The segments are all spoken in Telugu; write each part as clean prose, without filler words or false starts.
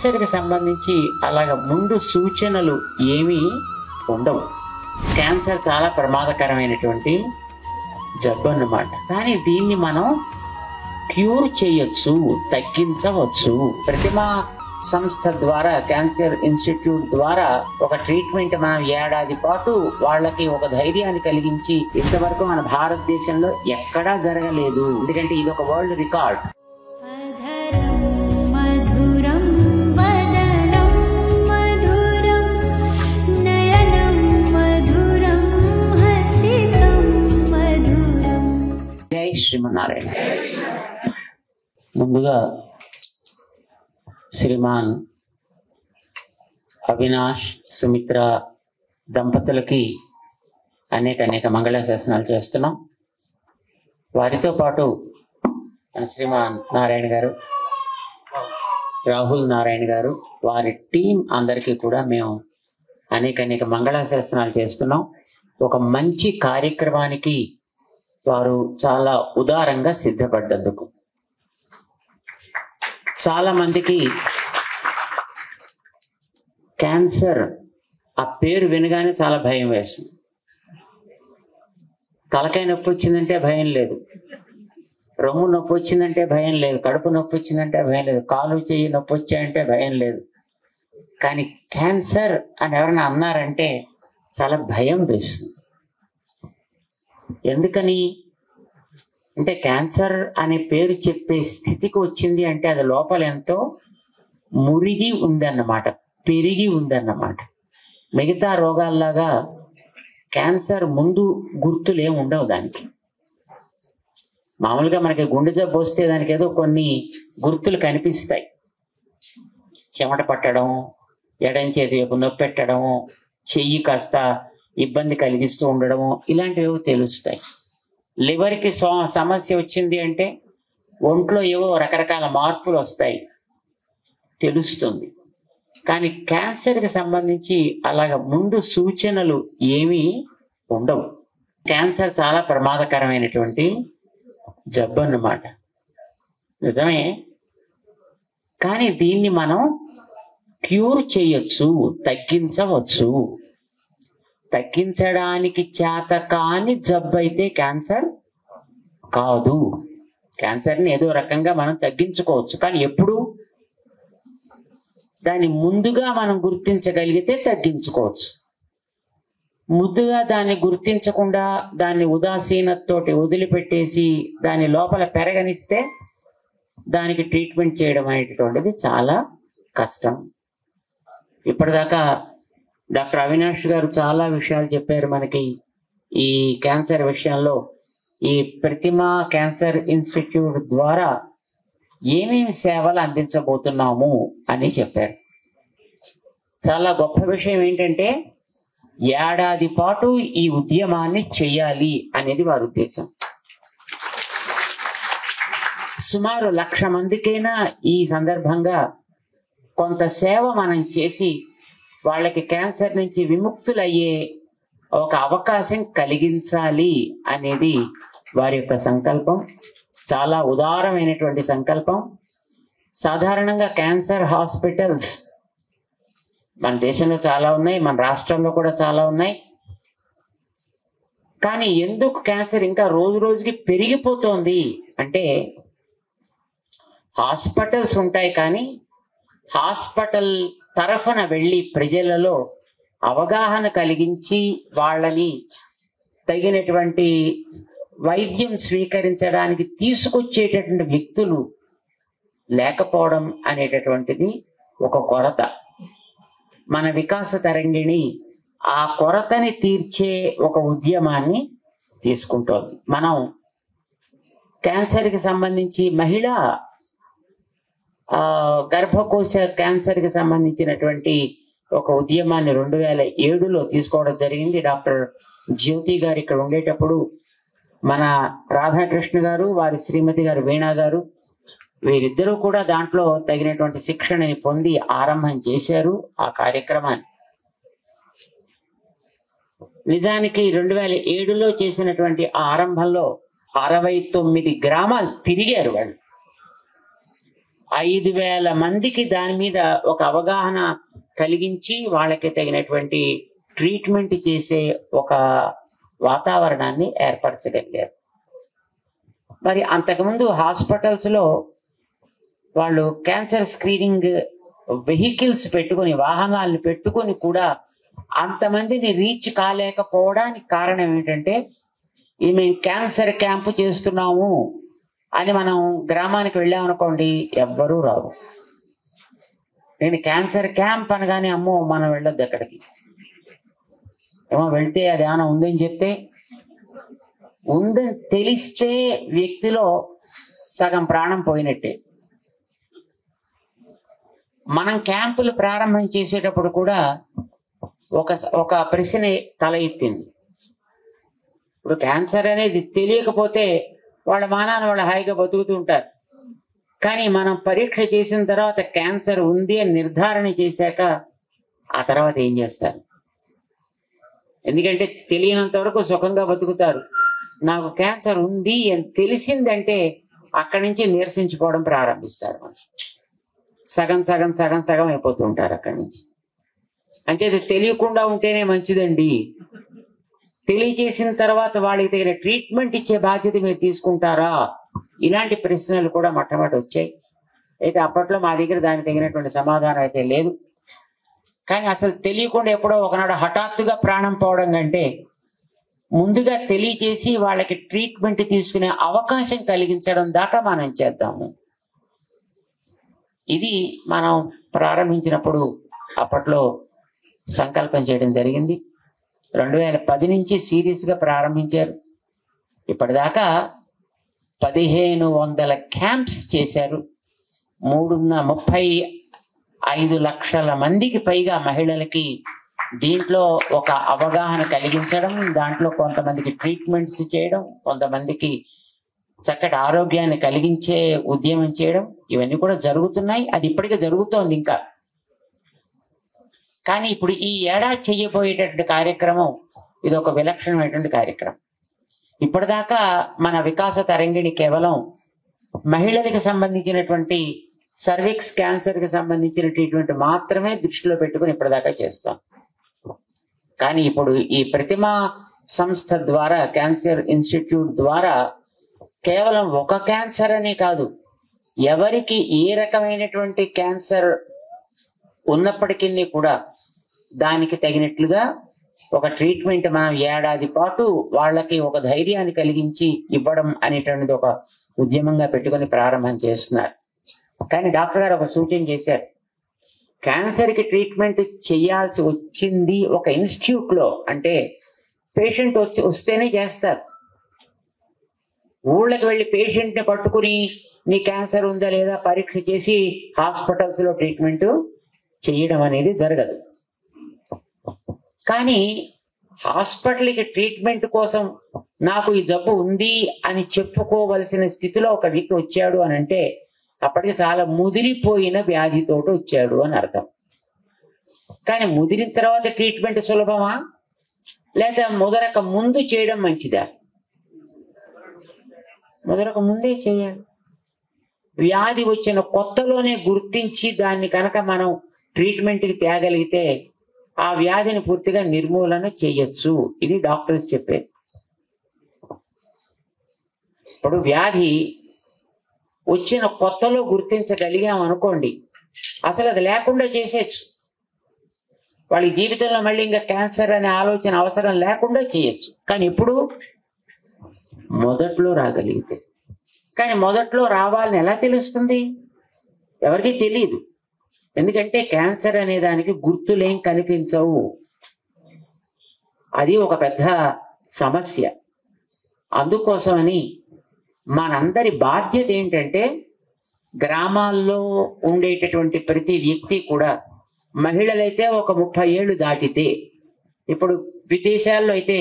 క్యాన్సర్ కి సంబంధించి అలాగ ముందు సూచనలు ఏమీ ఉండవు. క్యాన్సర్ చాలా ప్రమాదకరమైనటువంటి జబ్బు అన్నమాట. కానీ దీన్ని మనం క్యూర్ చేయొచ్చు, తగ్గించవచ్చు. ప్రతిమా సంస్థ ద్వారా, క్యాన్సర్ ఇన్స్టిట్యూట్ ద్వారా ఒక ట్రీట్మెంట్ మనం ఏడాది పాటు వాళ్ళకి ఒక ధైర్యాన్ని కలిగించి ఇంతవరకు మన భారతదేశంలో ఎక్కడా జరగలేదు. ఎందుకంటే ఇది ఒక వరల్డ్ రికార్డ్. జై శ్రీమన్నారాయణ. ముందుగా శ్రీమాన్ అవినాష్ సుమిత్ర దంపతులకి అనేక మంగళాశాసనాలు చేస్తున్నాం. వారితో పాటు శ్రీమాన్ నారాయణ గారు, రాహుల్ నారాయణ గారు, వారి టీం అందరికీ కూడా మేము అనేక మంగళాశాసనాలు చేస్తున్నాం. ఒక మంచి కార్యక్రమానికి వారు చాలా ఉదారంగా సిద్ధపడ్డందుకు. చాలా మందికి క్యాన్సర్ ఆ పేరు వినగానే చాలా భయం వేస్తుంది. తలకాయ నొప్పి వచ్చిందంటే భయం లేదు, రొమ్ము నొప్పి వచ్చిందంటే భయం లేదు, కడుపు నొప్పి వచ్చిందంటే భయం లేదు, కాలు చెయ్యి నొప్పి వచ్చాయంటే భయం లేదు. కానీ క్యాన్సర్ అని ఎవరైనా అన్నారంటే చాలా భయం వేస్తుంది. ఎందుకని అంటే క్యాన్సర్ అనే పేరు చెప్పే స్థితికి వచ్చింది అంటే అది లోపల ఎంతో మురిగి ఉందన్నమాట, పెరిగి ఉందన్నమాట. మిగతా రోగాల్లాగా క్యాన్సర్ ముందు గుర్తులు ఏమి ఉండవు దానికి. మామూలుగా మనకి గుండె జబ్బు వస్తే దానికి ఏదో కొన్ని గుర్తులు కనిపిస్తాయి. చెమట పట్టడం, ఎడం చేతి వైపు నొప్పి పెట్టడం, చెయ్యి కాస్త ఇబ్బంది కలిగిస్తూ ఉండడము, ఇలాంటివి తెలుస్తాయి. లివర్కి సమస్య వచ్చింది అంటే ఒంట్లో ఏవో రకరకాల మార్పులు వస్తాయి, తెలుస్తుంది. కానీ క్యాన్సర్కి సంబంధించి అలాగ ముందు సూచనలు ఏమీ ఉండవు. క్యాన్సర్ చాలా ప్రమాదకరమైనటువంటి జబ్బు అన్నమాట, నిజమే. కానీ దీన్ని మనం క్యూర్ చేయొచ్చు, తగ్గించవచ్చు. తగ్గించడానికి చేత కాని జబ్బు అయితే క్యాన్సర్ కాదు. క్యాన్సర్ని ఏదో రకంగా మనం తగ్గించుకోవచ్చు, కానీ ఎప్పుడు దాన్ని ముందుగా మనం గుర్తించగలిగితే తగ్గించుకోవచ్చు. ముందుగా దాన్ని గుర్తించకుండా దాన్ని ఉదాసీనతతోటి వదిలిపెట్టేసి దాని లోపల పెరగనిస్తే దానికి ట్రీట్మెంట్ చేయడం అనేటటువంటిది చాలా కష్టం. ఇప్పటిదాకా డాక్టర్ అవినాష్ గారు చాలా విషయాలు చెప్పారు మనకి ఈ క్యాన్సర్ విషయంలో. ఈ ప్రతిమా క్యాన్సర్ ఇన్స్టిట్యూట్ ద్వారా ఏమేమి సేవలు అందించబోతున్నాము అని చెప్పారు. చాలా గొప్ప విషయం ఏంటంటే ఏడాది పాటు ఈ ఉద్యమాన్ని చెయ్యాలి అనేది వారి ఉద్దేశం. సుమారు 1,00,000 మందికైనా ఈ సందర్భంగా కొంత సేవ మనం చేసి వాళ్ళకి క్యాన్సర్ నుంచి విముక్తులయ్యే ఒక అవకాశం కలిగించాలి అనేది వారి యొక్క సంకల్పం. చాలా ఉదారమైనటువంటి సంకల్పం. సాధారణంగా క్యాన్సర్ హాస్పిటల్స్ మన దేశంలో చాలా ఉన్నాయి, మన రాష్ట్రంలో కూడా చాలా ఉన్నాయి. కానీ ఎందుకు క్యాన్సర్ ఇంకా రోజు రోజుకి పెరిగిపోతోంది అంటే హాస్పిటల్స్ ఉంటాయి, కానీ హాస్పిటల్ తరఫున వెళ్ళి ప్రజలలో అవగాహన కలిగించి వాళ్ళని తగినటువంటి వైద్యం స్వీకరించడానికి తీసుకొచ్చేటటువంటి వ్యక్తులు లేకపోవడం అనేటటువంటిది ఒక కొరత. మన వికాస తరంగిణి ఆ కొరతని తీర్చే ఒక ఉద్యమాన్ని తీసుకుంటోంది. మనం క్యాన్సర్కి సంబంధించి మహిళా గర్భకోశ క్యాన్సర్కి సంబంధించినటువంటి ఒక ఉద్యమాన్ని 2007లో తీసుకోవడం జరిగింది. డాక్టర్ జ్యోతి గారు ఇక్కడ ఉండేటప్పుడు మన రాధాకృష్ణ గారు, వారి శ్రీమతి గారు వీణా గారు, వీరిద్దరూ కూడా దాంట్లో తగినటువంటి శిక్షణని పొంది ఆరంభం చేశారు ఆ కార్యక్రమాన్ని. నిజానికి 2007లో చేసినటువంటి ఆరంభంలో 69 గ్రామాలు తిరిగారు వాళ్ళు. 5,000 మందికి దాని మీద ఒక అవగాహన కలిగించి వాళ్ళకి తగినటువంటి ట్రీట్మెంట్ చేసే ఒక వాతావరణాన్ని ఏర్పరచగలిగారు. మరి అంతకుముందు హాస్పిటల్స్లో వాళ్ళు క్యాన్సర్ స్క్రీనింగ్ వెహికల్స్ పెట్టుకొని, వాహనాలను పెట్టుకొని కూడా అంతమందిని రీచ్ కాలేకపోవడానికి కారణం ఏంటంటే, ఈ మేము క్యాన్సర్ క్యాంపు చేస్తున్నాము అని మనం గ్రామానికి వెళ్ళామనుకోండి, ఎవ్వరూ రారు. నేను క్యాన్సర్ క్యాంప్ అనగానే అమ్మో మనం వెళ్ళొద్దు అక్కడికి, ఏమో వెళ్తే అది ఏమైనా ఉందని చెప్తే, ఉందని తెలిస్తే వ్యక్తిలో సగం ప్రాణం పోయినట్టే. మనం క్యాంపులు ప్రారంభం చేసేటప్పుడు కూడా ఒక ప్రశ్న తల ఎత్తింది. ఇప్పుడు క్యాన్సర్ అనేది తెలియకపోతే వాళ్ళ మానాన్ని వాళ్ళు హాయిగా బతుకుతూ ఉంటారు. కానీ మనం పరీక్ష చేసిన తర్వాత క్యాన్సర్ ఉంది అని నిర్ధారణ చేశాక ఆ తర్వాత ఏం చేస్తారు? ఎందుకంటే తెలియనంత వరకు సుఖంగా బతుకుతారు. నాకు క్యాన్సర్ ఉంది అని తెలిసిందంటే అక్కడి నుంచి నిరసించుకోవడం ప్రారంభిస్తారు. మనిషి సగం సగం సగం సగం అయిపోతూ ఉంటారు అక్కడి నుంచి. అంటే అది తెలియకుండా ఉంటేనే మంచిదండి. తెలియచేసిన తర్వాత వాళ్ళకి తగిన ట్రీట్మెంట్ ఇచ్చే బాధ్యత మీరు తీసుకుంటారా? ఇలాంటి ప్రశ్నలు కూడా మొట్టమొదటి వచ్చాయి. అయితే అప్పట్లో మా దగ్గర దానికి తగినటువంటి సమాధానం అయితే లేదు. కానీ అసలు తెలియకుండా ఎప్పుడో ఒకనాడు హఠాత్తుగా ప్రాణం పోవడం కంటే ముందుగా తెలియచేసి వాళ్ళకి ట్రీట్మెంట్ తీసుకునే అవకాశం కలిగించడం దాకా మనం చేద్దాము. ఇది మనం ప్రారంభించినప్పుడు అప్పట్లో సంకల్పం చేయడం జరిగింది. 2010 నుంచి సీరియస్గా ప్రారంభించారు. ఇప్పటిదాకా 1500 క్యాంప్స్ చేశారు. 35 లక్షల మందికి పైగా మహిళలకి దీంట్లో ఒక అవగాహన కలిగించడం, దాంట్లో కొంతమందికి ట్రీట్మెంట్స్ చేయడం, కొంతమందికి చక్కటి ఆరోగ్యాన్ని కలిగించే ఉద్యమం చేయడం, ఇవన్నీ కూడా జరుగుతున్నాయి. అది ఇప్పటికే జరుగుతోంది ఇంకా. కానీ ఇప్పుడు ఈ ఏడాది చేయబోయేటటువంటి కార్యక్రమం ఇది ఒక విలక్షణమైనటువంటి కార్యక్రమం. ఇప్పటిదాకా మన వికాస తరంగిణి కేవలం మహిళలకు సంబంధించినటువంటి సర్విక్స్ క్యాన్సర్కి సంబంధించిన ట్రీట్మెంట్ మాత్రమే దృష్టిలో పెట్టుకుని ఇప్పటిదాకా చేస్తాం. కానీ ఇప్పుడు ఈ ప్రతిమా సంస్థ ద్వారా, క్యాన్సర్ ఇన్స్టిట్యూట్ ద్వారా కేవలం ఒక క్యాన్సర్ అనే కాదు, ఎవరికి ఏ రకమైనటువంటి క్యాన్సర్ ఉన్నప్పటికీ కూడా దానికి తగినట్లుగా ఒక ట్రీట్మెంట్ మనం ఏడాది పాటు వాళ్ళకి ఒక ధైర్యాన్ని కలిగించి ఇవ్వడం అనేటువంటిది ఒక ఉద్యమంగా పెట్టుకొని ప్రారంభం చేస్తున్నారు. కానీ డాక్టర్ గారు ఒక సూచన చేశారు. క్యాన్సర్కి ట్రీట్మెంట్ చేయాల్సి వచ్చింది ఒక ఇన్స్టిట్యూట్లో అంటే పేషెంట్ వస్తేనే చేస్తారు. ఊళ్ళకి వెళ్ళి పేషెంట్ని పట్టుకుని నీ క్యాన్సర్ ఉందా లేదా పరీక్ష చేసి హాస్పిటల్స్లో ట్రీట్మెంట్ చేయడం అనేది జరగదు. కానీ హాస్పిటల్కి ట్రీట్మెంట్ కోసం నాకు ఈ జబ్బు ఉంది అని చెప్పుకోవలసిన స్థితిలో ఒక వ్యక్తి వచ్చాడు అని అంటే అప్పటికి చాలా ముదిరిపోయిన వ్యాధితోటి వచ్చాడు అని అర్థం. కానీ ముదిరిన తర్వాత ట్రీట్మెంట్ సులభమా, లేదా ముదరక ముందు చేయడం మంచిదా? ముదరక ముందే చేయాలి. వ్యాధి వచ్చిన కొత్తలోనే గుర్తించి దాన్ని కనుక మనం ట్రీట్మెంట్కి తేగలిగితే ఆ వ్యాధిని పూర్తిగా నిర్మూలన చేయొచ్చు. ఇది డాక్టర్స్ చెప్పేది. ఇప్పుడు వ్యాధి వచ్చిన కొత్తలో గుర్తించగలిగాం అనుకోండి, అసలు అది లేకుండా చేసేయచ్చు. వాళ్ళ జీవితంలో మళ్ళీ ఇంకా క్యాన్సర్ అనే ఆలోచన అవసరం లేకుండా చేయొచ్చు. కానీ ఇప్పుడు మొదట్లో రాగలిగితే, కానీ మొదట్లో రావాలని ఎలా తెలుస్తుంది? ఎవరికి తెలియదు. ఎందుకంటే క్యాన్సర్ అనే దానికి గుర్తులేం కనిపించవు. అది ఒక పెద్ద సమస్య. అందుకోసమని మనందరి బాధ్యత ఏంటంటే గ్రామాల్లో ఉండేటటువంటి ప్రతి వ్యక్తి కూడా, మహిళలైతే ఒక 30 ఏళ్ళు దాటితే, ఇప్పుడు విదేశాల్లో అయితే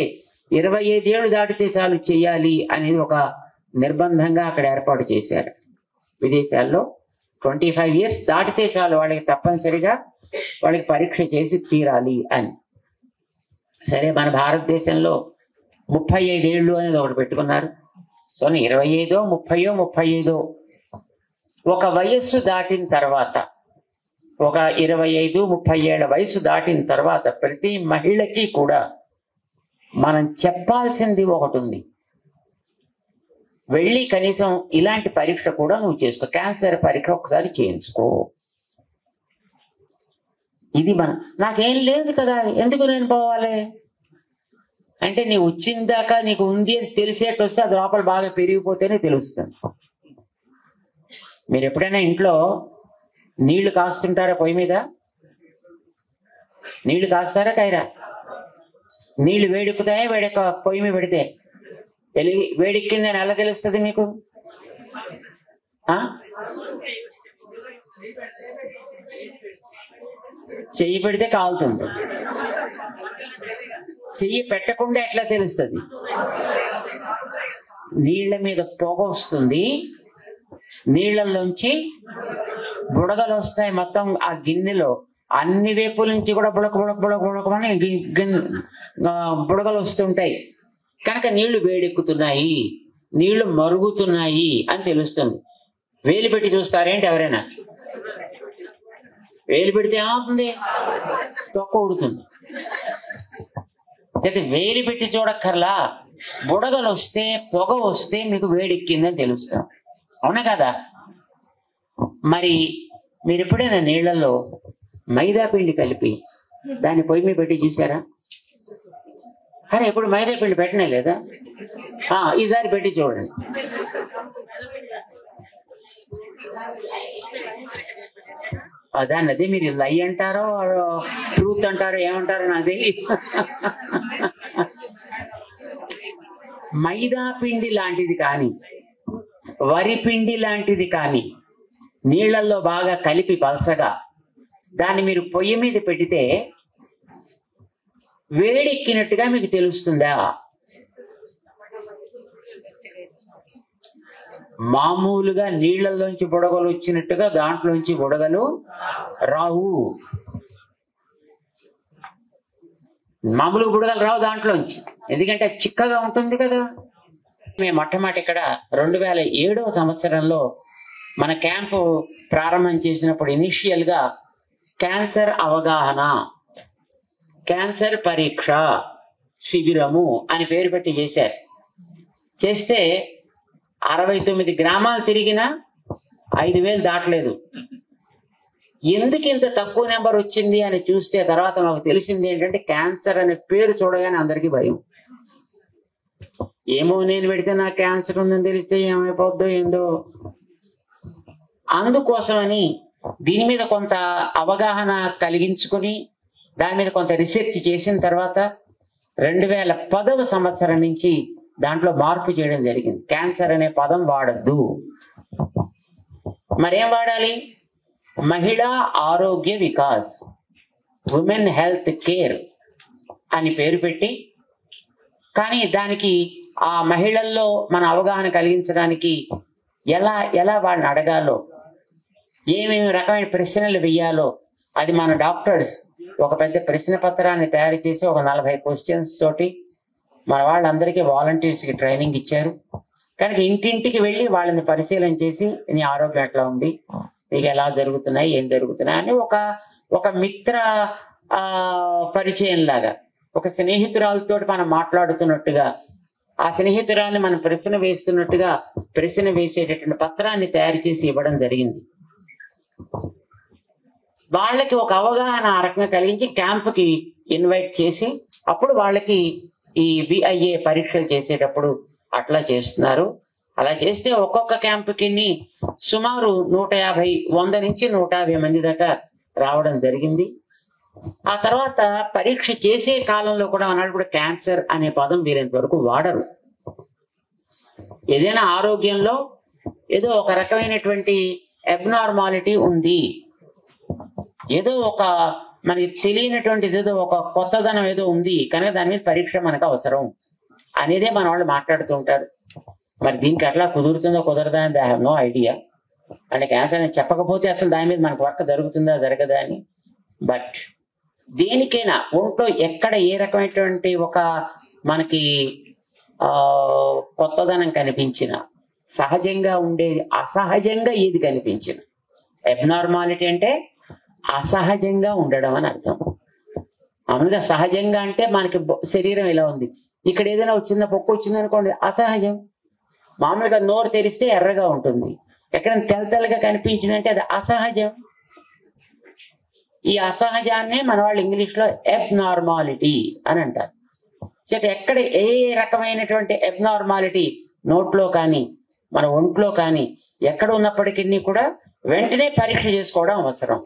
25 ఏళ్ళు దాటితే చాలు చేయాలి అనేది ఒక నిర్బంధంగా అక్కడ ఏర్పాటు చేశారు. విదేశాల్లో 25 ఇయర్స్ దాటితే చాలు వాళ్ళకి తప్పనిసరిగా వాళ్ళకి పరీక్ష చేసి తీరాలి అని. సరే, మన భారతదేశంలో 35 ఏళ్ళు అనేది ఒకటి పెట్టుకున్నారు. సో 25, 30, 35 ఒక వయస్సు దాటిన తర్వాత, ఒక 25-30 ఏళ్ల వయసు దాటిన తర్వాత ప్రతి మహిళకి కూడా మనం చెప్పాల్సింది ఒకటి ఉంది. వెళ్ళి కనీసం ఇలాంటి పరీక్ష కూడా నువ్వు చేసుకో, క్యాన్సర్ పరీక్ష ఒకసారి చేయించుకో. ఇది నాకేం లేదు కదా, ఎందుకు నేను పోవాలి అంటే, నీ వచ్చిందాకా నీకు ఉంది అని తెలిసేట్టు వస్తే అది లోపల బాగా పెరిగిపోతేనే తెలుస్తుంది. మీరు ఎప్పుడైనా ఇంట్లో నీళ్లు కాస్తుంటారా? పొయ్యి మీద నీళ్లు కాస్తారా కాయరా? నీళ్లు వేడెక్కుతాయా? పొయ్యి మీద పెడితే వేడెక్కిందని ఎలా తెలుస్తుంది మీకు? చెయ్యి పెడితే కాలుతుంది, చెయ్యి పెట్టకుండా ఎట్లా తెలుస్తుంది? నీళ్ల మీద పొగ వస్తుంది, నీళ్లలోంచి బుడగలు వస్తాయి. మొత్తం ఆ గిన్నెలో అన్ని వైపుల నుంచి కూడా బుడక బుడక బుడక బుడకమని బుడగలు వస్తుంటాయి. కనుక నీళ్లు వేడెక్కుతున్నాయి, నీళ్లు మరుగుతున్నాయి అని తెలుస్తుంది. వేలు పెట్టి చూస్తారేంటి ఎవరైనా? వేలు పెడితే ఏమవుతుంది? తొక్క ఉడుతుంది. అయితే వేలు పెట్టి చూడక్కర్లా, బుడగలు వస్తే పొగ వస్తే మీకు వేడెక్కిందని తెలుస్తాం. అవునా కదా? మరి మీరు ఎప్పుడైనా నీళ్లలో మైదా పిండి కలిపి దాన్ని పొయ్యి మీద పెట్టి చూసారా? అరే ఎప్పుడు మైదా పిండి పెట్టనే లేదా? ఈసారి పెట్టి చూడండి. అదే మీరు లై అంటారో ట్రూత్ అంటారో ఏమంటారో నాకు తెలియదు. మైదా పిండి లాంటిది కానీ వరి పిండి లాంటిది కానీ నీళ్లలో బాగా కలిపి పలసగా దాన్ని మీరు పొయ్యి మీద పెడితే వేడెక్కినట్టుగా మీకు తెలుస్తుందా? మామూలుగా నీళ్లలోంచి బుడగలు వచ్చినట్టుగా దాంట్లోంచి బుడగలు రావు. మామూలుగా బుడగలు రావు దాంట్లోంచి, ఎందుకంటే చిక్కగా ఉంటుంది కదా. మేము మొట్టమొదటి ఇక్కడ 2007వ సంవత్సరంలో మన క్యాంపు ప్రారంభం చేసినప్పుడు ఇనిషియల్ గా క్యాన్సర్ అవగాహన, క్యాన్సర్ పరీక్ష శిబిరము అని పేరు పెట్టి చేశారు. చేస్తే 69 గ్రామాలు తిరిగినా 5,000 దాటలేదు. ఎందుకు ఇంత తక్కువ నెంబర్ వచ్చింది అని చూస్తే తర్వాత మాకు తెలిసింది ఏంటంటే, క్యాన్సర్ అనే పేరు చూడగానే అందరికీ భయం. ఏమో నేను పెడితే నాకు క్యాన్సర్ ఉందని తెలిస్తే ఏమైపోద్దో ఏందో. అందుకోసమని దీని మీద కొంత అవగాహన కలిగించుకొని దాని మీద కొంత రీసెర్చ్ చేసిన తర్వాత 2010వ సంవత్సరం నుంచి దాంట్లో మార్పు చేయడం జరిగింది. క్యాన్సర్ అనే పదం వాడద్దు, మరేం వాడాలి? మహిళా ఆరోగ్య వికాస్, ఉమెన్ హెల్త్ కేర్ అని పేరు పెట్టి, కానీ దానికి ఆ మహిళల్లో మన అవగాహన కలిగించడానికి ఎలా వాళ్ళని అడగాలో, ఏమేమి రకమైన ప్రశ్నలు వెయ్యాలో అది మన డాక్టర్స్ ఒక పెద్ద ప్రశ్న పత్రాన్ని తయారు చేసి ఒక 40 క్వశ్చన్స్ తోటి మన వాళ్ళందరికీ వాలంటీర్స్కి ట్రైనింగ్ ఇచ్చారు. కనుక ఇంటింటికి వెళ్ళి వాళ్ళని పరిశీలన చేసి నీ ఆరోగ్యం ఎట్లా ఉంది, మీకు ఎలా జరుగుతున్నాయి, ఏం జరుగుతున్నాయి అని ఒక మిత్ర పరిచయం లాగా, ఒక స్నేహితురాలతో మనం మాట్లాడుతున్నట్టుగా, ఆ స్నేహితురాల్ని మనం ప్రశ్న వేస్తున్నట్టుగా ప్రశ్న వేసేటటువంటి పత్రాన్ని తయారు చేసి ఇవ్వడం జరిగింది. వాళ్ళకి ఒక అవగాహన ఆ రకంగా కలిగించి క్యాంపుకి ఇన్వైట్ చేసి, అప్పుడు వాళ్ళకి ఈ VIA పరీక్షలు చేసేటప్పుడు అట్లా చేస్తున్నారు. అలా చేస్తే ఒక్కొక్క క్యాంపుకి సుమారు 100 నుంచి 150 మంది దాకా రావడం జరిగింది. ఆ తర్వాత పరీక్ష చేసే కాలంలో కూడా అన్నాడు కూడా క్యాన్సర్ అనే పదం వీరంత వరకు వాడరు. ఏదైనా ఆరోగ్యంలో ఏదో ఒక రకమైనటువంటి అబ్నార్మాలిటీ ఉంది, ఏదో ఒక మనకి తెలియనటువంటిది, ఏదో ఒక కొత్తదనం ఏదో ఉంది, కనుక దాని మీద పరీక్ష మనకు అవసరం అనేదే మన వాళ్ళు మాట్లాడుతూ ఉంటారు. మరి దీనికి ఎట్లా కుదురుతుందో కుదరదా అని ఐ హావ్ నో ఐడియా. అంటే క్యాన్సర్ అని చెప్పకపోతే అసలు దాని మీద మనకు వర్క్ జరుగుతుందా జరగదా అని. బట్ దేనికైనా ఒంట్లో ఎక్కడ ఏ రకమైనటువంటి ఒక మనకి కొత్తదనం కనిపించినా, సహజంగా ఉండేది అసహజంగా ఏది కనిపించిన. అబ్నార్మాలిటీ అంటే అసహజంగా ఉండడం అని అర్థం. మామూలుగా సహజంగా అంటే మనకి శరీరం ఇలా ఉంది, ఇక్కడ ఏదైనా చిన్న పొక్కు వచ్చింది అనుకోండి అసహజం. మామూలుగా నోరు తెరిస్తే ఎర్రగా ఉంటుంది, ఎక్కడైనా తెల్లగా కనిపించిందంటే అది అసహజం. ఈ అసహజాన్నే మన వాళ్ళు ఇంగ్లీష్లో అబ్నార్మాలిటీ అని అంటారు. ఎక్కడ ఏ రకమైనటువంటి అబ్నార్మాలిటీ నోట్లో కానీ మన ఒంట్లో కానీ ఎక్కడ ఉన్నప్పటికీ కూడా వెంటనే పరీక్ష చేసుకోవడం అవసరం.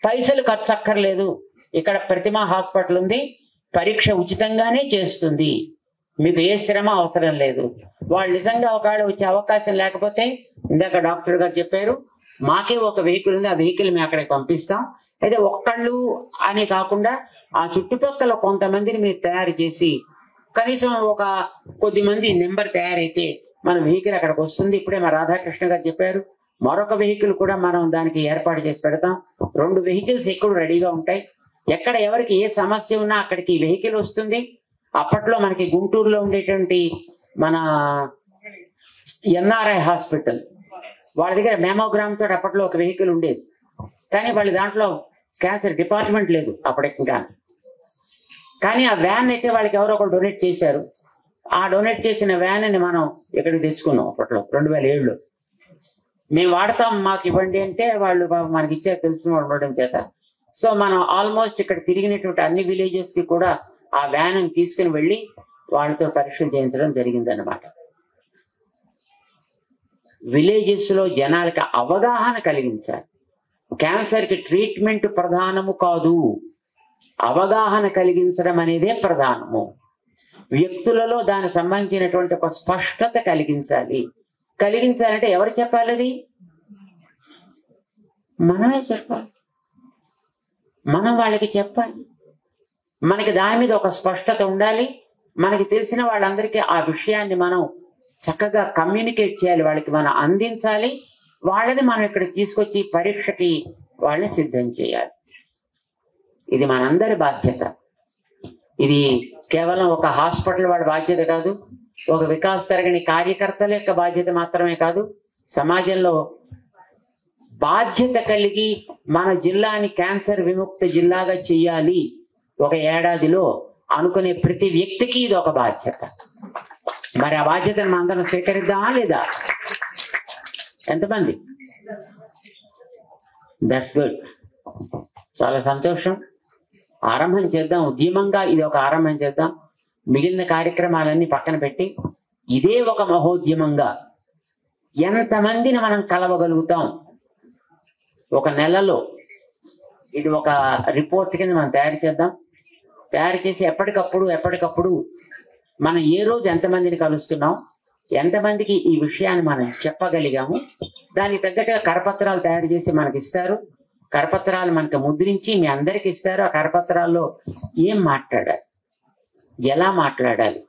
పైసలు ఖర్చు అక్కర్లేదు. ఇక్కడ ప్రతిమా హాస్పిటల్ ఉంది, పరీక్ష ఉచితంగానే చేస్తుంది, మీకు ఏ శ్రమ అవసరం లేదు. వాళ్ళు నిజంగా ఒకవేళ వచ్చే అవకాశం లేకపోతే ఇందాక డాక్టర్ గారు చెప్పారు, మాకే ఒక వెహికల్ ఉంది, ఆ వెహికల్ మేము అక్కడికి పంపిస్తాం. అయితే ఒక్కళ్ళు అని కాకుండా ఆ చుట్టుపక్కల కొంతమందిని మీరు తయారు చేసి కనీసం ఒక కొద్ది మంది నెంబర్ తయారైతే మన వెహికల్ అక్కడికి వస్తుంది. ఇప్పుడే మా రాధాకృష్ణ గారు చెప్పారు, మరొక వెహికల్ కూడా మనం దానికి ఏర్పాటు చేసి పెడతాం. 2 వెహికల్స్ ఎక్కడ రెడీగా ఉంటాయి. ఎక్కడ ఎవరికి ఏ సమస్య ఉన్నా అక్కడికి వెహికల్ వస్తుంది. అప్పట్లో మనకి గుంటూరులో ఉండేటువంటి మన ఎన్ఆర్ఐ హాస్పిటల్ వాళ్ళ దగ్గర మెమోగ్రామ్ తోటి అప్పట్లో ఒక వెహికల్ ఉండేది, కానీ వాళ్ళ దాంట్లో క్యాన్సర్ డిపార్ట్మెంట్ లేదు అప్పటికి ఇంకా. కానీ ఆ వ్యాన్ అయితే వాళ్ళకి ఎవరో ఒకరు డొనేట్ చేశారు. ఆ డొనేట్ చేసిన వ్యాన్ ని మనం ఇక్కడికి తెచ్చుకున్నాం అప్పట్లో 2007లో. మేము వాడతాం, మాకు ఇవ్వండి అంటే వాళ్ళు మనకి ఇచ్చారు, తెలిసిన వాళ్ళు ఉండడం చేత. సో మనం ఆల్మోస్ట్ ఇక్కడ తిరిగినటువంటి అన్ని విలేజెస్ కి కూడా ఆ వ్యాన్ తీసుకుని వెళ్ళి వాళ్ళతో పరీక్షలు చేయించడం జరిగిందన్నమాట. విలేజెస్ లో జనాలకి అవగాహన కలిగించాలి. క్యాన్సర్ కి ట్రీట్మెంట్ ప్రధానము కాదు, అవగాహన కలిగించడం అనేదే ప్రధానము. వ్యక్తులలో దానికి సంబంధించినటువంటి ఒక స్పష్టత కలిగించాలి. కలిగించాలంటే ఎవరు చెప్పాలి? అది మనమే చెప్పాలి, మనం వాళ్ళకి చెప్పాలి. మనకి దాని మీద ఒక స్పష్టత ఉండాలి. మనకి తెలిసిన వాళ్ళందరికీ ఆ విషయాన్ని మనం చక్కగా కమ్యూనికేట్ చేయాలి, వాళ్ళకి మనం అందించాలి. వాళ్ళని మనం ఇక్కడ తీసుకొచ్చి పరీక్షకి వాళ్ళని సిద్ధం చేయాలి. ఇది మనందరి బాధ్యత. ఇది కేవలం ఒక హాస్పిటల్ వాళ్ళ బాధ్యత కాదు, ఒక వికాస్ తరగని కార్యకర్తల యొక్క బాధ్యత మాత్రమే కాదు. సమాజంలో బాధ్యత కలిగి మన జిల్లాని క్యాన్సర్ విముక్త జిల్లాగా చెయ్యాలి ఒక ఏడాదిలో అనుకునే ప్రతి వ్యక్తికి ఇది ఒక బాధ్యత. మరి ఆ బాధ్యతను మనం అందరం స్వీకరిద్దామా లేదా? ఎంతమంది? దట్స్ గుడ్, చాలా సంతోషం. ఆరంభం చేద్దాం, ఉద్యమంగా ఇది ఒక ఆరంభం చేద్దాం. మిగిలిన కార్యక్రమాలన్నీ పక్కన పెట్టి ఇదే ఒక మహోద్యమంగా ఎంతమందిని మనం కలవగలుగుతాం ఒక నెలలో, ఇది ఒక రిపోర్ట్ కింద మనం తయారు చేద్దాం. తయారు చేసి ఎప్పటికప్పుడు మనం ఏ రోజు ఎంతమందిని కలుస్తున్నాం, ఎంతమందికి ఈ విషయాన్ని మనం చెప్పగలిగాము, దానికి తగ్గట్టుగా కరపత్రాలు తయారు చేసి మనకి ఇస్తారు. కరపత్రాలు మనకి ముద్రించి మీ అందరికి ఇస్తారు. ఆ కరపత్రాల్లో ఏం మాట్లాడాలి, ఎలా మాట్లాడాలి.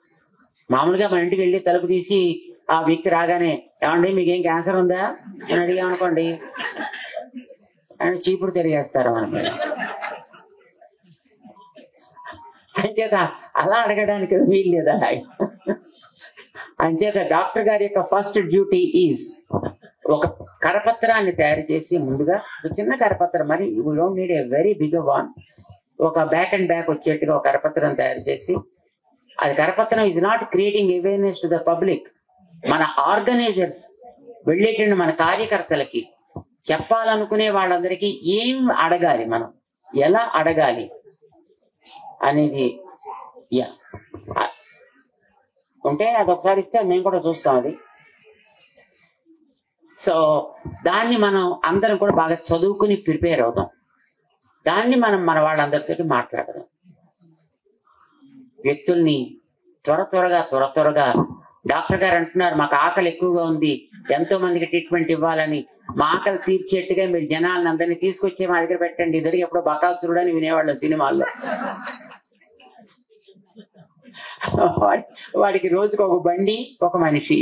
మామూలుగా మన ఇంటికి వెళ్ళి తలుపు తీసి ఆ వ్యక్తి రాగానే ఏమండి మీకేం క్యాన్సర్ ఉందా అని అడిగామనుకోండి, అని చీపుడు తిరిగేస్తారు మనకి. అంచేత అలా అడగడానికి వీలు లేదా. అంచేత డాక్టర్ గారి యొక్క ఫస్ట్ డ్యూటీ ఈజ్ ఒక కరపత్రాన్ని తయారు చేసి, ముందుగా ఒక చిన్న కరపత్రం, మరి you don't need a very big one, ఒక బ్యాక్ అండ్ బ్యాక్ వచ్చేట్టుగా ఒక కరపత్రం తయారు చేసి, అది కరపత్రం is not creating awareness to the public. మన ఆర్గనైజర్స్ వెళ్ళేటండి మన కార్యకర్తలకి చెప్పాలనుకునే వాళ్ళందరికీ ఏం అడగాలి, మనం ఎలా అడగాలి అనేది ఉంటే అది ఒకసారి ఇస్తే మేము కూడా చూస్తాం అది. సో దాన్ని మనం అందరం కూడా బాగా చదువుకుని ప్రిపేర్ అవుతాం. దాన్ని మనం మన వాళ్ళందరితో మాట్లాడదాం. వ్యక్తుల్ని త్వరగా డాక్టర్ గారు అంటున్నారు మాకు ఆకలి ఎక్కువగా ఉంది, ఎంతో మందికి ట్రీట్మెంట్ ఇవ్వాలని, మా ఆకలి తీర్చేట్టుగా మీరు జనాలను అందరినీ తీసుకొచ్చే మా దగ్గర పెట్టండి. ఇద్దరికి ఎప్పుడో బకాసురుడు అని వినేవాళ్ళం సినిమాల్లో. వాడికి రోజుకు ఒక బండి, ఒక మనిషి,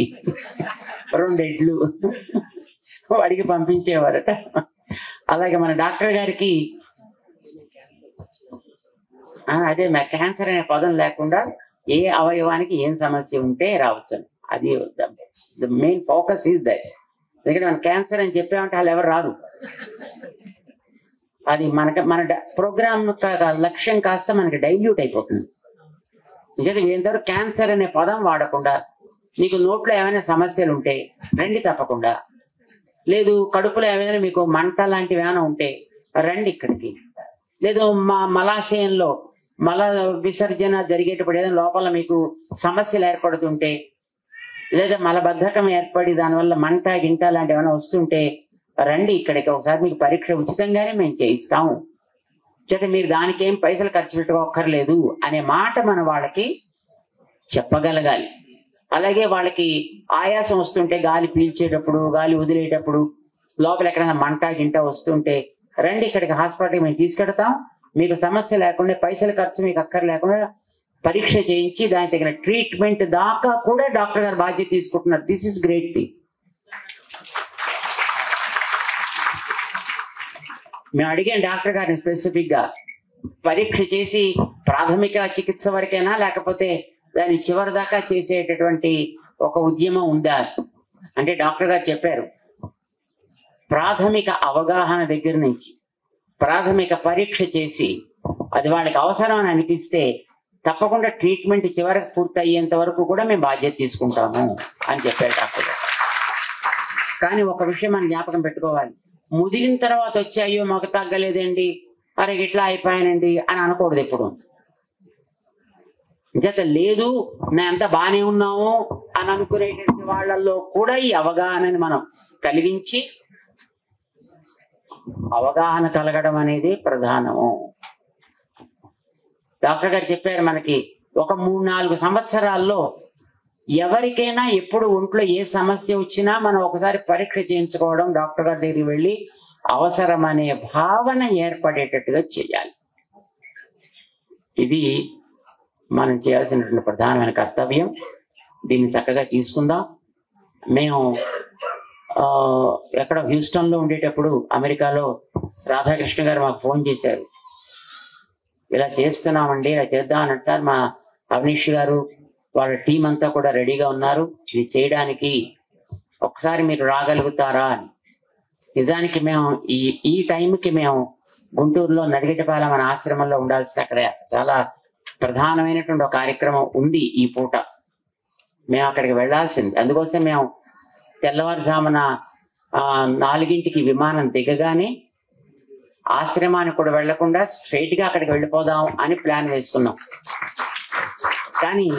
2 ఎడ్లు వాడికి పంపించేవారట. అలాగే మన డాక్టర్ గారికి అదే క్యాన్సర్ అనే పదం లేకుండా ఏ అవయవానికి ఏం సమస్య ఉంటే రావచ్చు. అది the main focus is that. ఎందుకంటే మన క్యాన్సర్ అని చెప్పామంటే వాళ్ళు ఎవరు రారు. అది మన ప్రోగ్రామ్ లక్ష్యం కాస్త మనకి డైల్యూట్ అయిపోతుంది. నిజంగా ఎంతవరకు క్యాన్సర్ అనే పదం వాడకుండా, మీకు నోట్లో ఏమైనా సమస్యలు ఉంటే రండి తప్పకుండా, లేదు కడుపులో ఏమైనా మీకు మంట లాంటివి ఏమైనా ఉంటే రండి ఇక్కడికి, లేదు మలాశయంలో మల విసర్జన జరిగేటప్పుడు ఏదైనా లోపల మీకు సమస్యలు ఏర్పడుతుంటే, లేదా మలబద్ధకం ఏర్పడి దానివల్ల మంట గింట లాంటివి ఏమైనా వస్తుంటే రండి ఇక్కడికి, ఒకసారి మీకు పరీక్ష ఉచితంగానే మేము చేయిస్తాము, చేత మీరు దానికి ఏం పైసలు ఖర్చు పెట్టుకోక్కర్లేదు అనే మాట మన వాళ్ళకి చెప్పగలగాలి. అలాగే వాళ్ళకి ఆయాసం వస్తుంటే, గాలి పీల్చేటప్పుడు గాలి వదిలేటప్పుడు లోపల ఎక్కడైనా మంట గింట వస్తుంటే రండి ఇక్కడికి, హాస్పిటల్కి మేము తీసుకెడతాం, మీకు సమస్య లేకుండా పైసలు ఖర్చు మీకు అక్కర్ లేకుండా పరీక్ష చేయించి దానికి తగిన ట్రీట్మెంట్ దాకా కూడా డాక్టర్ గారు బాధ్యత తీసుకుంటున్నారు. This is great thing. మేము అడిగాం డాక్టర్ గారిని స్పెసిఫిక్ గా, పరీక్ష చేసి ప్రాథమిక చికిత్స వరకైనా లేకపోతే దాని చివరి దాకా చేసేటటువంటి ఒక ఉద్యమం ఉందా అంటే డాక్టర్ గారు చెప్పారు, ప్రాథమిక అవగాహన దగ్గర నుంచి ప్రాథమిక పరీక్ష చేసి అది వాళ్ళకి అవసరం అని అనిపిస్తే తప్పకుండా ట్రీట్మెంట్ చివరికి పూర్తి అయ్యేంత వరకు కూడా మేము బాధ్యత తీసుకుంటాము అని చెప్పారు డాక్టర్ గారు. కానీ ఒక విషయం మనం జ్ఞాపకం పెట్టుకోవాలి, ముదిరిన తర్వాత వచ్చి అయ్యో మాకు తగ్గలేదండి, అరే ఇట్లా అయిపోయానండి అని అనకూడదు ఎప్పుడు. జత లేదు నేను అంతా బాగానే ఉన్నాము అని అనుకునేటువంటి వాళ్ళల్లో కూడా ఈ అవగాహనని మనం కలిగించి, అవగాహన కలగడం అనేది ప్రధానము. డాక్టర్ గారు చెప్పారు మనకి, ఒక 3-4 సంవత్సరాల్లో ఎవరికైనా ఎప్పుడు ఒంట్లో ఏ సమస్య వచ్చినా మనం ఒకసారి పరీక్ష చేయించుకోవడం, డాక్టర్ గారి దగ్గరికి వెళ్ళి అవసరం అనే భావన ఏర్పడేటట్టుగా చేయాలి. ఇది మనం చేయాల్సినటువంటి ప్రధానమైన కర్తవ్యం. దీన్ని చక్కగా తీసుకుందాం. మేము ఎక్కడ హ్యూస్టన్లో ఉండేటప్పుడు అమెరికాలో రాధాకృష్ణ గారు మాకు ఫోన్ చేశారు, ఇలా చేస్తున్నామండి, ఇలా చేద్దాం అని అంటారు. మా అవనీష్ గారు వాళ్ళ టీం అంతా కూడా రెడీగా ఉన్నారు ఇది చేయడానికి, ఒకసారి మీరు రాగలుగుతారా అని. నిజానికి మేము ఈ టైంకి మేము గుంటూరులో నడిగటిపాలెం మన ఆశ్రమంలో ఉండాల్సి, అక్కడ చాలా ప్రధానమైనటువంటి ఒక కార్యక్రమం ఉంది ఈ పూట, మేము అక్కడికి వెళ్లాల్సింది. అందుకోసం మేము తెల్లవారుజామున 4ంటికి విమానం దిగగానే ఆశ్రమానికి కూడా వెళ్లకుండా స్ట్రైట్ గా అక్కడికి వెళ్ళిపోదాం అని ప్లాన్ వేసుకున్నాం. కానీ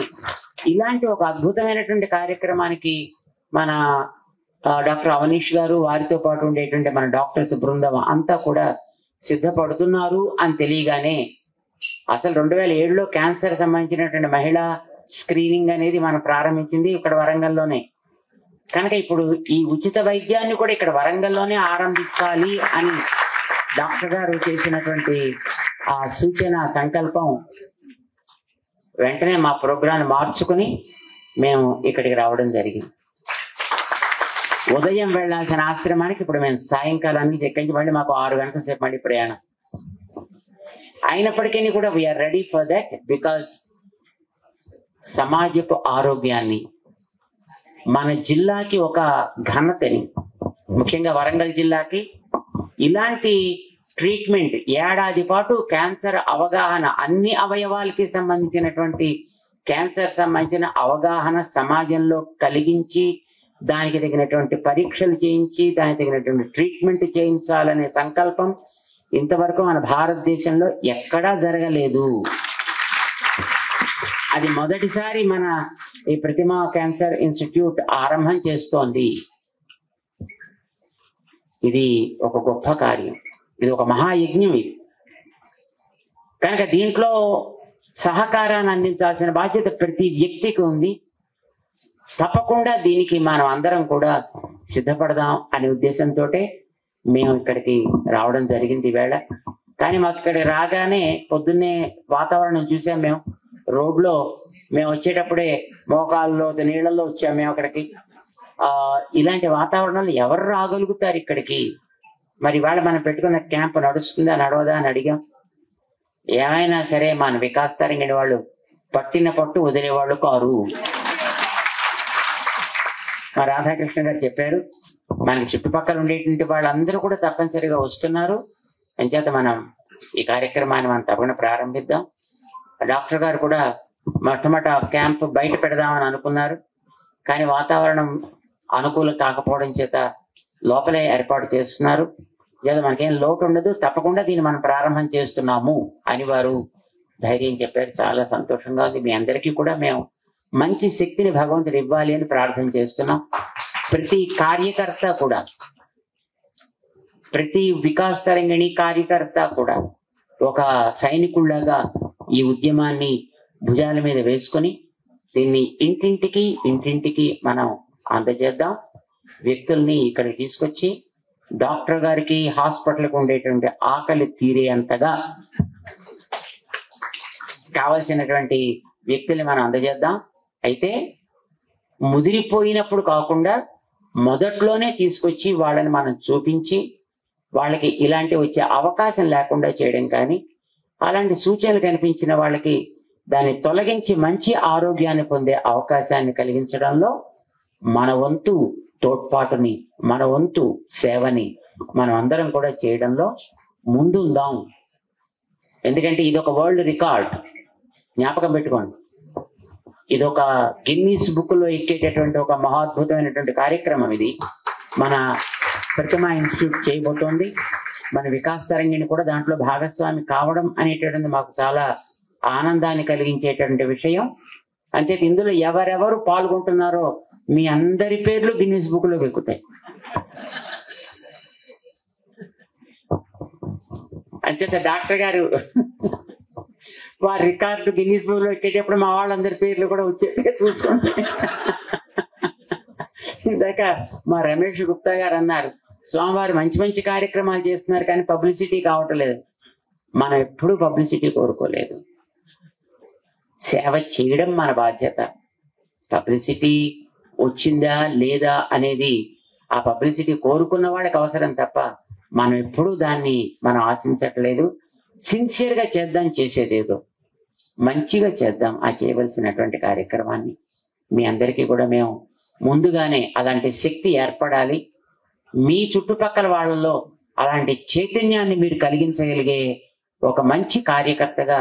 ఇలాంటి ఒక అద్భుతమైనటువంటి కార్యక్రమానికి మన డాక్టర్ అవనీష్ గారు, వారితో పాటు ఉండేటువంటి మన డాక్టర్స్ బృందం అంతా కూడా సిద్ధపడుతున్నారు అని తెలియగానే, అసలు 2007లో క్యాన్సర్ సంబంధించినటువంటి మహిళా స్క్రీనింగ్ అనేది మనం ప్రారంభించింది ఇక్కడ వరంగల్లోనే. కనుక ఇప్పుడు ఈ ఉచిత వైద్యాన్ని కూడా ఇక్కడ వరంగల్లోనే ఆరంభించాలి అని డాక్టర్ గారు చేసినటువంటి ఆ సూచన, సంకల్పం వెంటనే మా ప్రోగ్రాం మార్చుకుని మేము ఇక్కడికి రావడం జరిగింది. ఉదయం వెళ్లాల్సిన ఆశ్రమానికి ఇప్పుడు మేము సాయంకాలానికి ఎక్కించి మళ్ళీ మాకు 6 గంటల సేపు మళ్ళీ ప్రయాణం. అయినప్పటికీ కూడా we're ready for that, because సమాజపు ఆరోగ్యాన్ని, మన జిల్లాకి ఒక ఘనతని, ముఖ్యంగా వరంగల్ జిల్లాకి ఇలాంటి ట్రీట్మెంట్, ఏడాది పాటు క్యాన్సర్ అవగాహన, అన్ని అవయవాలకి సంబంధించినటువంటి క్యాన్సర్ సంబంధించిన అవగాహన సమాజంలో కలిగించి, దానికి తగినటువంటి పరీక్షలు చేయించి, దానికి తగినటువంటి ట్రీట్మెంట్ చేయించాలనే సంకల్పం ఇంతవరకు మన భారతదేశంలో ఎక్కడా జరగలేదు. అది మొదటిసారి మన ఈ ప్రతిమ క్యాన్సర్ ఇన్స్టిట్యూట్ ఆరంభం చేస్తోంది. ఇది ఒక గొప్ప కార్యం, ఇది ఒక మహాయజ్ఞం. ఇది కనుక దీంట్లో సహకారాన్ని అందించాల్సిన బాధ్యత ప్రతి వ్యక్తికి ఉంది. తప్పకుండా దీనికి మనం అందరం కూడా సిద్ధపడదాం అనే ఉద్దేశంతో మేము ఇక్కడికి రావడం జరిగింది ఈవేళ. కానీ మాకు ఇక్కడికి రాగానే పొద్దున్నే వాతావరణం చూసాం. మేము రోడ్లో మేము వచ్చేటప్పుడే మోకాల్లో నీళ్ళల్లో వచ్చాము మేము అక్కడికి. ఇలాంటి వాతావరణంలో ఎవరు రాగలుగుతారు ఇక్కడికి? మరి ఇవాళ మనం పెట్టుకున్న క్యాంప్ నడుస్తుందా నడవదా అని అడిగాం. ఏమైనా సరే మన వికాస్ తరంగిణి వాళ్ళు పట్టిన పట్టు వదిలేవాళ్ళు కారు. మా రాధాకృష్ణ గారు చెప్పారు, మనకి చుట్టుపక్కల ఉండేటువంటి వాళ్ళందరూ కూడా తప్పనిసరిగా వస్తున్నారు. అంచేత మనం ఈ కార్యక్రమాన్ని మనం తప్పకుండా ప్రారంభిద్దాం. డాక్టర్ గారు కూడా మొట్టమొదట క్యాంప్ బయట పెడదామని అనుకున్నారు, కానీ వాతావరణం అనుకూలం కాకపోవడం చేత లోపలే ఏర్పాటు చేస్తున్నారు. లేదా మనకేం లోటు ఉండదు, తప్పకుండా దీన్ని మనం ప్రారంభం చేస్తున్నాము అని వారు ధైర్యం చెప్పారు. చాలా సంతోషంగా ఉంది. మీ అందరికీ కూడా మేము మంచి శక్తిని భగవంతుడు ఇవ్వాలి అని ప్రార్థన చేస్తున్నాం. ప్రతి కార్యకర్త కూడా, ప్రతి వికాస్ తరంగిణి కార్యకర్త కూడా ఒక సైనికుల్లాగా ఈ ఉద్యమాన్ని భుజాల మీద వేసుకొని దీన్ని ఇంటింటికి మనం అందజేద్దాం. వ్యక్తుల్ని ఇక్కడికి తీసుకొచ్చి డాక్టర్ గారికి హాస్పిటల్కి ఉండేటువంటి ఆకలి తీరేంతగా కావలసినటువంటి వ్యక్తుల్ని మనం అందజేద్దాం. అయితే ముదిరిపోయినప్పుడు కాకుండా మొదట్లోనే తీసుకొచ్చి వాళ్ళని మనం చూపించి వాళ్ళకి ఇలాంటి వచ్చే అవకాశం లేకుండా చేయడం, కానీ అలాంటి సూచనలు కనిపించిన వాళ్ళకి దాన్ని తొలగించి మంచి ఆరోగ్యాన్ని పొందే అవకాశాన్ని కలిగించడంలో మన వంతు తోడ్పాటుని, మన వంతు సేవని మనం అందరం కూడా చేయడంలో ముందుందాం. ఎందుకంటే ఇది ఒక వరల్డ్ రికార్డ్, జ్ఞాపకం పెట్టుకోండి. ఇది ఒక గిన్నీస్ బుక్ లో ఎక్కేటటువంటి ఒక మహాద్భుతమైనటువంటి కార్యక్రమం. ఇది మన ప్రతిమా ఇన్స్టిట్యూట్ చేయబోతోంది. మన వికాస్ తరంగిణి కూడా దాంట్లో భాగస్వామి కావడం అనేటటువంటి మాకు చాలా ఆనందాన్ని కలిగించేటటువంటి విషయం. అంతే ఇందులో ఎవరెవరు పాల్గొంటున్నారో మీ అందరి పేర్లు గిన్నీస్ బుక్ లో ఎక్కుతాయి. అంచేత డాక్టర్ గారు వారి రికార్డు గిన్నీస్ బుక్ లో ఎక్కేటప్పుడు మా వాళ్ళందరి పేర్లు కూడా వచ్చేట్టుగా చూసుకోండి. ఇందాక మా రమేష్ గుప్తా గారు అన్నారు, స్వామివారు మంచి మంచి కార్యక్రమాలు చేస్తున్నారు కానీ పబ్లిసిటీ కావటం లేదు. మనం ఎప్పుడూ పబ్లిసిటీ కోరుకోలేదు. సేవ చేయడం మన బాధ్యత. పబ్లిసిటీ వచ్చిందా లేదా అనేది ఆ పబ్లిసిటీ కోరుకున్న వాళ్ళకి అవసరం తప్ప మనం ఎప్పుడూ దాన్ని మనం ఆశించట్లేదు. సిన్సియర్గా చేద్దాం, చేసేదేదో మంచిగా చేద్దాం ఆ చేయవలసినటువంటి కార్యక్రమాన్ని. మీ అందరికీ కూడా మేము ముందుగానే అలాంటి శక్తి ఏర్పడాలి. మీ చుట్టుపక్కల వాళ్ళలో అలాంటి చైతన్యాన్ని మీరు కలిగించగలిగే ఒక మంచి కార్యకర్తగా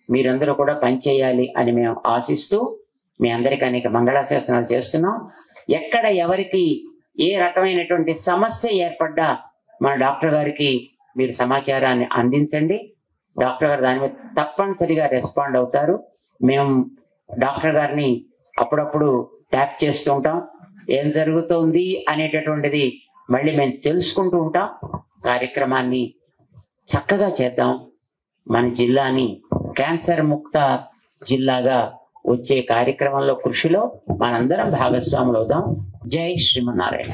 మీరందరూ కూడా పనిచేయాలి అని మేము ఆశిస్తూ మీ అందరికీ అనేక మంగళాశాసనాలు చేస్తున్నాం. ఎక్కడ ఎవరికి ఏ రకమైనటువంటి సమస్య ఏర్పడ్డా మన డాక్టర్ గారికి మీరు సమాచారాన్ని అందించండి. డాక్టర్ గారు దాని మీద తప్పనిసరిగా రెస్పాండ్ అవుతారు. మేము డాక్టర్ గారిని అప్పుడప్పుడు ట్యాప్ చేస్తూ ఉంటాం. ఏం జరుగుతోంది అనేటటువంటిది మళ్ళీ మేము తెలుసుకుంటూ ఉంటాం. కార్యక్రమాన్ని చక్కగా చేద్దాం. మన జిల్లాని క్యాన్సర్ ముక్త జిల్లాగా వచ్చే కార్యక్రమంలో కృషిలో మనందరం భాగస్వాములు అవుదాం. జై శ్రీమన్నారాయణ.